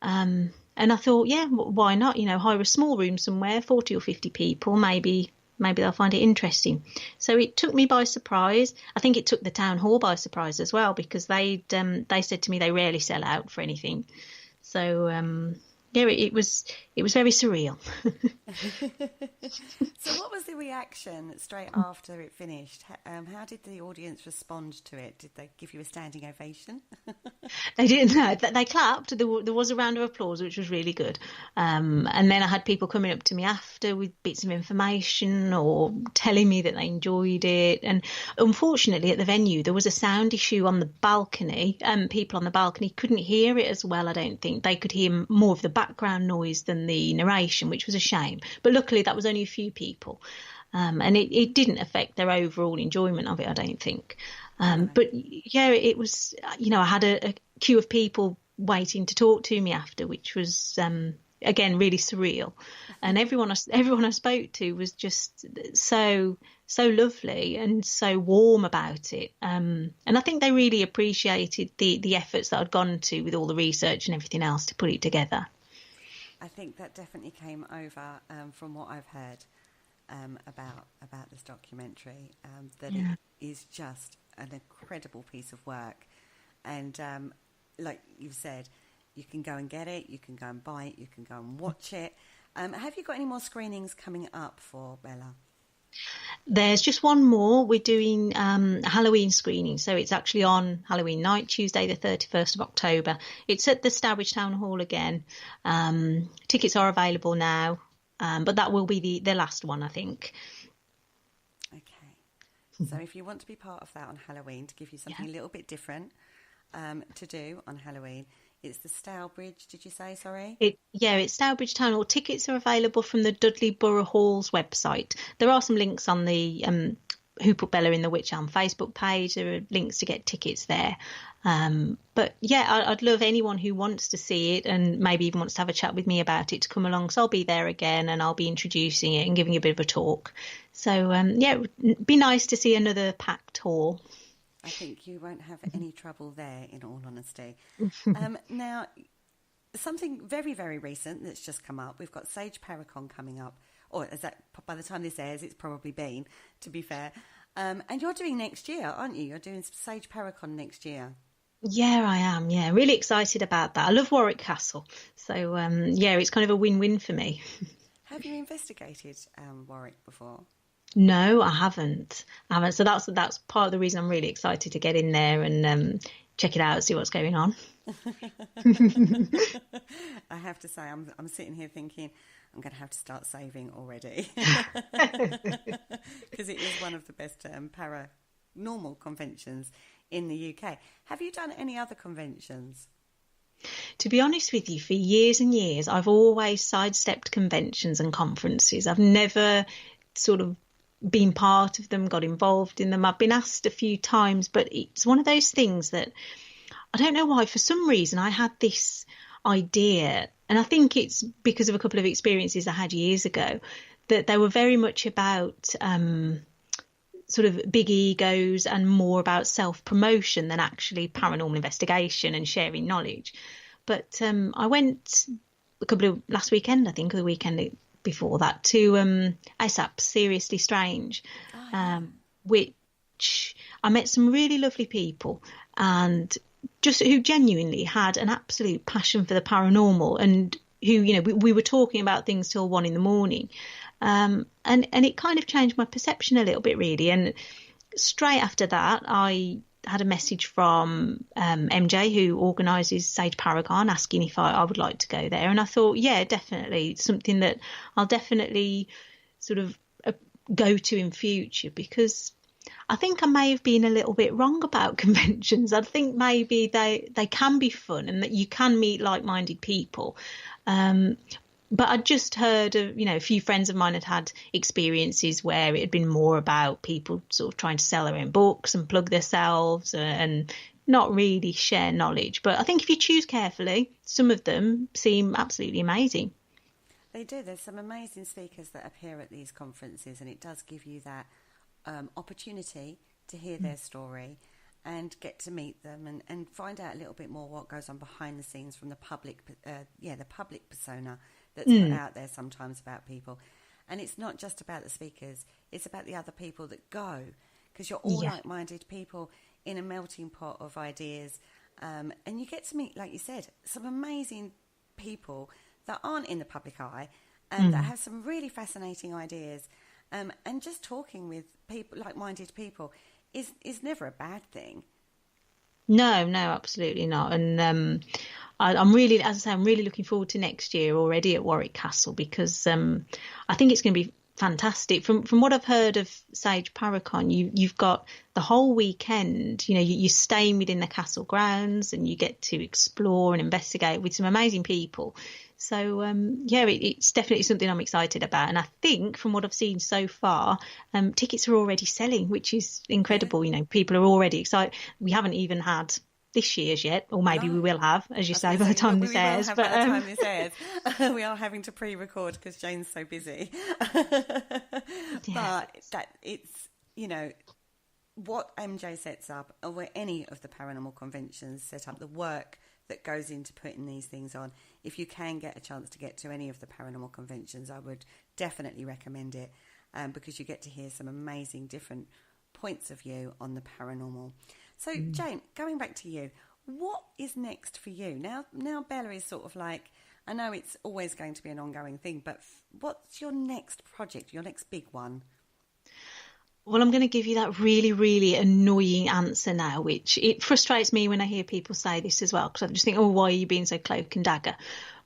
And I thought, yeah, why not? Hire a small room somewhere, 40 or 50 people, maybe they'll find it interesting. So it took me by surprise. I think it took the town hall by surprise as well, because they said to me they rarely sell out for anything. So it was very surreal. So what was the reaction straight after it finished? How did the audience respond to it? Did they give you a standing ovation? They didn't. No, they clapped. There was a round of applause, which was really good. And then I had people coming up to me after with bits of information or telling me that they enjoyed it. And unfortunately, at the venue, there was a sound issue on the balcony. People on the balcony couldn't hear it as well, I don't think. They could hear more of the background noise than the narration, which was a shame. But luckily, that was only a few people. And it didn't affect their overall enjoyment of it, I don't think. But yeah, it was, I had a queue of people waiting to talk to me after, which was, again, really surreal. And everyone I spoke to was just so lovely and so warm about it. And I think they really appreciated the efforts that I'd gone to with all the research and everything else to put it together. I think that definitely came over from what I've heard about this documentary, that it is just an incredible piece of work. And like you've said, you can go and get it, you can go and buy it, you can go and watch it. Have you got any more screenings coming up for Bella? There's just one more. We're doing a Halloween screening, so it's actually on Halloween night, Tuesday the 31st of October. It's at the Stourbridge Town Hall again. Tickets are available now, but that will be the last one, I think. Okay. So if you want to be part of that on Halloween, to give you something a little bit different to do on Halloween, it's the Stourbridge, did you say, sorry? It's Stourbridge Town Hall. Tickets are available from the Dudley Borough Hall's website. There are some links on the Who Put Bella in the Witch Elm Facebook page. There are links to get tickets there. But yeah, I'd love anyone who wants to see it and maybe even wants to have a chat with me about it to come along. So I'll be there again and I'll be introducing it and giving a bit of a talk. So it would be nice to see another packed hall. I think you won't have any trouble there, in all honesty. Now, something very, very recent that's just come up. We've got Sage Paracon coming up. Or is that, by the time this airs, it's probably been, to be fair. And you're doing next year, aren't you? You're doing Sage Paracon next year. Yeah, I am. Yeah, really excited about that. I love Warwick Castle. So, it's kind of a win-win for me. Have you investigated Warwick before? No, I haven't. So that's part of the reason I'm really excited to get in there and check it out, see what's going on. I have to say, I'm sitting here thinking I'm going to have to start saving already, because it is one of the best paranormal conventions in the UK. Have you done any other conventions? To be honest with you, for years and years, I've always sidestepped conventions and conferences. I've never sort of been part of them, got involved in them. I've been asked a few times, but it's one of those things that I don't know why, for some reason, I had this idea, and I think it's because of a couple of experiences I had years ago, that they were very much about sort of big egos and more about self-promotion than actually paranormal investigation and sharing knowledge. But I went last weekend, I think, or the weekend before that, to ASAP, Seriously Strange, which I met some really lovely people and just who genuinely had an absolute passion for the paranormal, and who, we were talking about things till 1 a.m. And it kind of changed my perception a little bit, really. And straight after that, I had a message from MJ, who organises Sage Paragon, asking if I would like to go there. And I thought, yeah, definitely. It's something that I'll definitely sort of go to in future, because I think I may have been a little bit wrong about conventions. I think maybe they can be fun and that you can meet like-minded people. But I'd just heard of, a few friends of mine had experiences where it had been more about people sort of trying to sell their own books and plug themselves and not really share knowledge. But I think if you choose carefully, some of them seem absolutely amazing. They do. There's some amazing speakers that appear at these conferences, and it does give you that opportunity to hear their story and get to meet them and find out a little bit more what goes on behind the scenes from the public persona that's put out there sometimes about people. And it's not just about the speakers, it's about the other people that go, because you're all like-minded people in a melting pot of ideas, and you get to meet, like you said, some amazing people that aren't in the public eye and that have some really fascinating ideas, and just talking with people, like-minded people, is never a bad thing. No, absolutely not. And I'm really, as I say, I'm really looking forward to next year already at Warwick Castle, because I think it's going to be fantastic. From what I've heard of Sage Paragon, you've got the whole weekend. You're staying within the castle grounds and you get to explore and investigate with some amazing people. So it's definitely something I'm excited about. And I think from what I've seen so far, tickets are already selling, which is incredible. People are already excited. We haven't even had this year's yet, or maybe we will have, as you say, by the time this airs. By the time this airs, we are having to pre-record because Jayne's so busy. But that it's, what MJ sets up, or where any of the paranormal conventions set up, the work that goes into putting these things on. If you can get a chance to get to any of the paranormal conventions, I would definitely recommend it, because you get to hear some amazing different points of view on the paranormal. So, Jayne, going back to you, what is next for you? Now Bella is sort of like, I know it's always going to be an ongoing thing, but what's your next project, your next big one? Well, I'm going to give you that really, really annoying answer now, which it frustrates me when I hear people say this as well, because I just think, why are you being so cloak and dagger?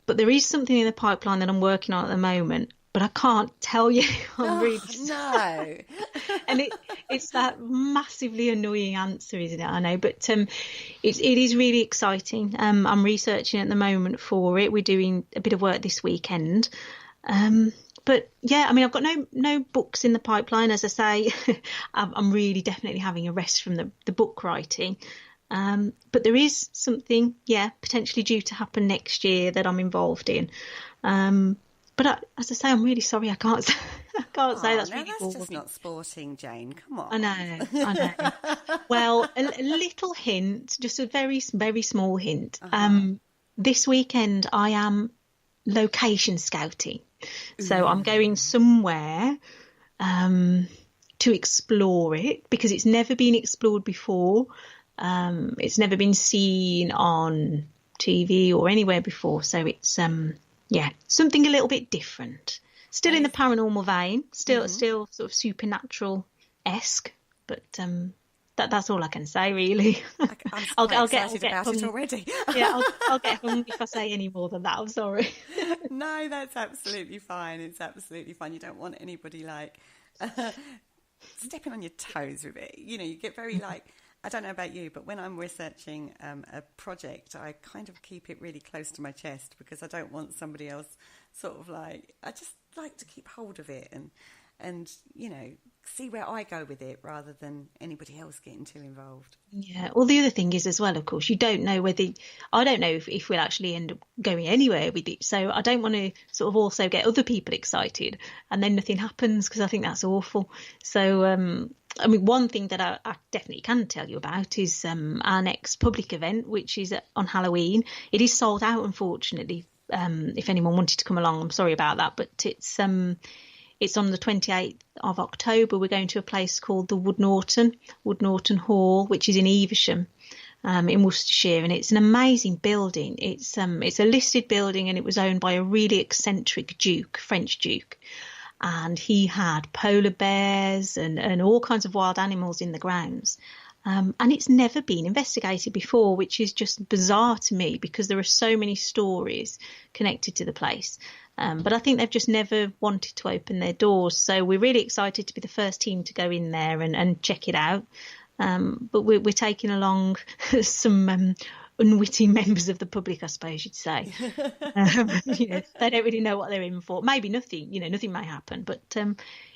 But there is something in the pipeline that I'm working on at the moment, but I can't tell you. No. And it's that massively annoying answer, isn't it? I know, but it is really exciting. I'm researching at the moment for it. We're doing a bit of work this weekend. But yeah, I mean, I've got no books in the pipeline. As I say, I'm really definitely having a rest from the book writing. But there is something, potentially due to happen next year that I'm involved in. But as I say, I'm really sorry. I can't say that's really that's just not sporting, Jayne. Come on. I know. Well, a little hint, just a very, very small hint. This weekend I am location scouting. So I'm going somewhere to explore it, because it's never been explored before. It's never been seen on TV or anywhere before. So it's something a little bit different. Still in the paranormal vein, still sort of supernatural-esque, but that's all I can say, really. I'll get excited about it already. I'll get hung if I say any more than that. I'm sorry. No, that's absolutely fine. It's absolutely fine. You don't want anybody stepping on your toes with it. You get very I don't know about you, but when I'm researching a project, I kind of keep it really close to my chest, because I don't want somebody else I just like to keep hold of it and see where I go with it, rather than anybody else getting too involved. Yeah. Well, the other thing is as well, of course, you don't know I don't know if we'll actually end up going anywhere with it. So I don't want to sort of also get other people excited and then nothing happens, because I think that's awful. So, I mean, one thing that I definitely can tell you about is our next public event, which is on Halloween. It is sold out, unfortunately. If anyone wanted to come along, I'm sorry about that, but it's on the 28th of October. We're going to a place called the Wood Norton Hall, which is in Evesham, in Worcestershire, and it's an amazing building. It's a listed building, and it was owned by a really eccentric French duke, and he had polar bears and all kinds of wild animals in the grounds. And it's never been investigated before, which is just bizarre to me because there are so many stories connected to the place. But I think they've just never wanted to open their doors. So we're really excited to be the first team to go in there and check it out. But we're taking along some unwitting members of the public, I suppose you'd say. They don't really know what they're in for. Maybe nothing, nothing may happen. But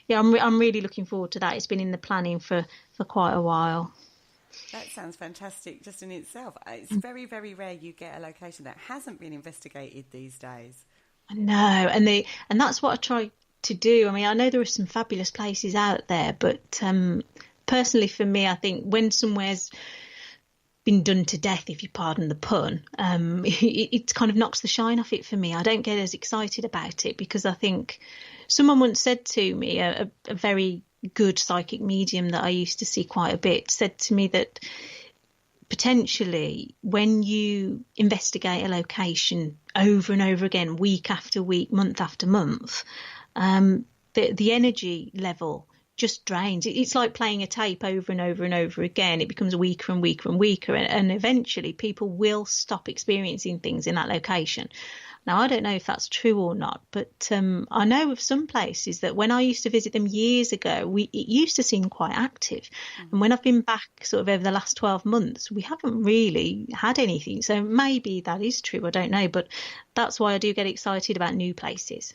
yeah, I'm really looking forward to that. It's been in the planning for quite a while. That sounds fantastic just in itself. It's very, very rare you get a location that hasn't been investigated these days. I know, and that's what I try to do. I mean, I know there are some fabulous places out there, but personally for me, I think when somewhere's been done to death, if you pardon the pun, it kind of knocks the shine off it for me. I don't get as excited about it because I think someone once said to me, a very good psychic medium that I used to see quite a bit, said to me that potentially when you investigate a location over and over again, week after week, month after month, the energy level just drains. It's like playing a tape over and over and over again. It becomes weaker and weaker and weaker, and eventually people will stop experiencing things in that location. Now, I don't know if that's true or not, but I know of some places that when I used to visit them years ago, it used to seem quite active. And when I've been back sort of over the last 12 months, we haven't really had anything. So maybe that is true. I don't know. But that's why I do get excited about new places.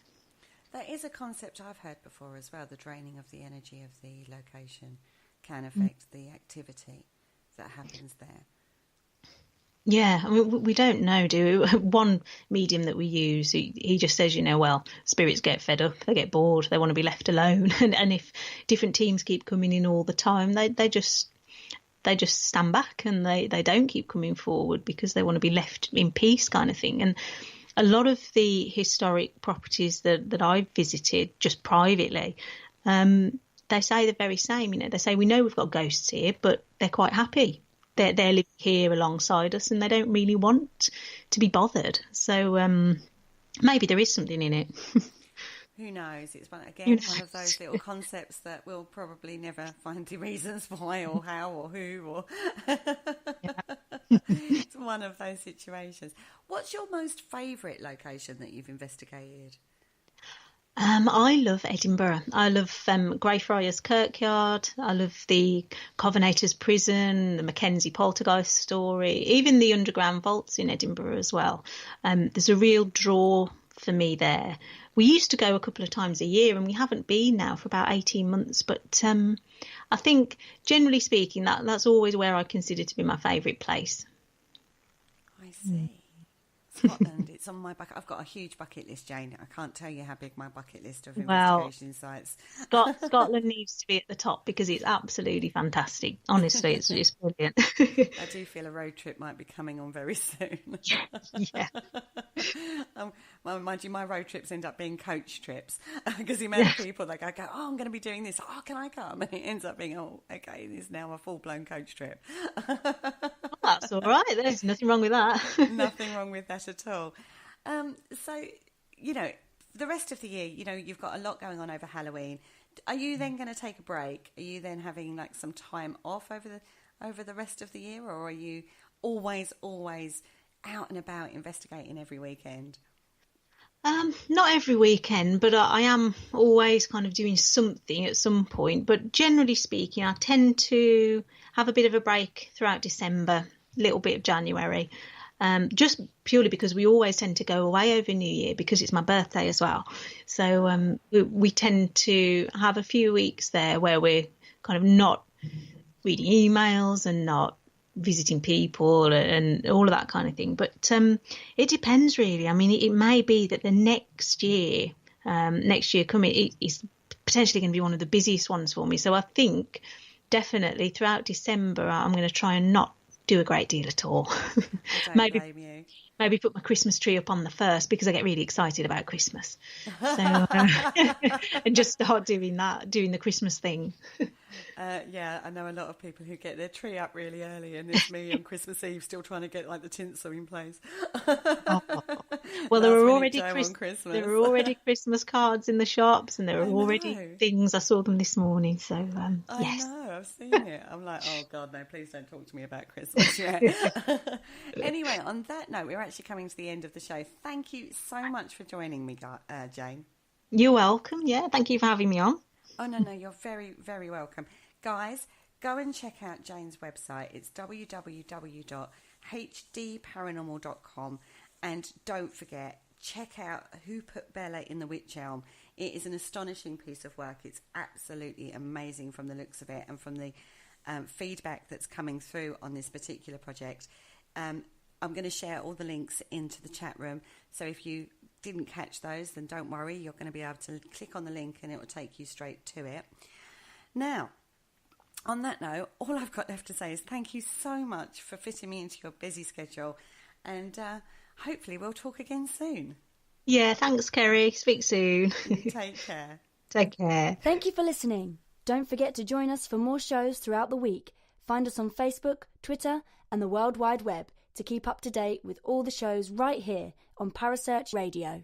That is a concept I've heard before as well. The draining of the energy of the location can affect the activity that happens there. Yeah, I mean, we don't know, do we? One medium that we use, he just says, well, spirits get fed up, they get bored, they want to be left alone. And if different teams keep coming in all the time, they just stand back and they don't keep coming forward because they want to be left in peace kind of thing. And a lot of the historic properties that I've visited just privately, they say the very same. They say, we know we've got ghosts here, but they're quite happy. They're living here alongside us and they don't really want to be bothered. So maybe there is something in it. Who knows? It's one of those little concepts that we'll probably never find the reasons why or how or who. Or It's one of those situations. What's your most favourite location that you've investigated? I love Edinburgh. I love Greyfriars Kirkyard. I love the Covenanters Prison, the Mackenzie Poltergeist story, even the underground vaults in Edinburgh as well. There's a real draw for me there. We used to go a couple of times a year and we haven't been now for about 18 months. But I think, generally speaking, that's always where I consider to be my favourite place. I see. Scotland, it's on my bucket. I've got a huge bucket list, Jayne. I can't tell you how big my bucket list of investigation sites. Scotland needs to be at the top because it's absolutely fantastic. Honestly, it's brilliant. I do feel a road trip might be coming on very soon. Yeah. Well, mind you, my road trips end up being coach trips because the amount of people that go, oh, I'm going to be doing this. Oh, can I come? And it ends up being, oh, okay, this is now a full-blown coach trip. That's all right. There's nothing wrong with that. Nothing wrong with that at all. So, the rest of the year, you've got a lot going on over Halloween. Are you then going to take a break? Are you then having like some time off over the rest of the year, or are you always out and about investigating every weekend? Not every weekend, but I am always kind of doing something at some point. But generally speaking, I tend to have a bit of a break throughout December, a little bit of January. Just purely because we always tend to go away over New Year because it's my birthday as well. So we tend to have a few weeks there where we're kind of not reading emails and not visiting people and all of that kind of thing. But it depends really. I mean, it may be that the next year coming is potentially going to be one of the busiest ones for me. So I think definitely throughout December, I'm going to try and not do a great deal at all. I don't blame you. Maybe put my Christmas tree up on the 1st because I get really excited about Christmas. So, and just start doing the Christmas thing. Yeah, I know a lot of people who get their tree up really early, and it's me on Christmas Eve still trying to get like the tinsel in place. Well, there were already Christmas cards in the shops, and there were already things. I saw them this morning. So I know. I've seen it. I'm like, oh God, no, please don't talk to me about Christmas yet. Anyway, on that note, we're actually coming to the end of the show. Thank you so much for joining me, Jayne. You're welcome. Yeah, thank you for having me on. Oh, no, you're very, very welcome. Guys, go and check out Jayne's website. It's www.hdparanormal.com. And don't forget, check out Who Put Bella in the Witch Elm. It is an astonishing piece of work. It's absolutely amazing from the looks of it and from the feedback that's coming through on this particular project. I'm going to share all the links into the chat room. So if you didn't catch those, then don't worry. You're going to be able to click on the link and it will take you straight to it. Now, on that note, all I've got left to say is thank you so much for fitting me into your busy schedule. And hopefully we'll talk again soon. Yeah, thanks, Kerry. Speak soon. Take care. Take care. Thank you for listening. Don't forget to join us for more shows throughout the week. Find us on Facebook, Twitter, and the World Wide Web to keep up to date with all the shows right here on Parasearch Radio.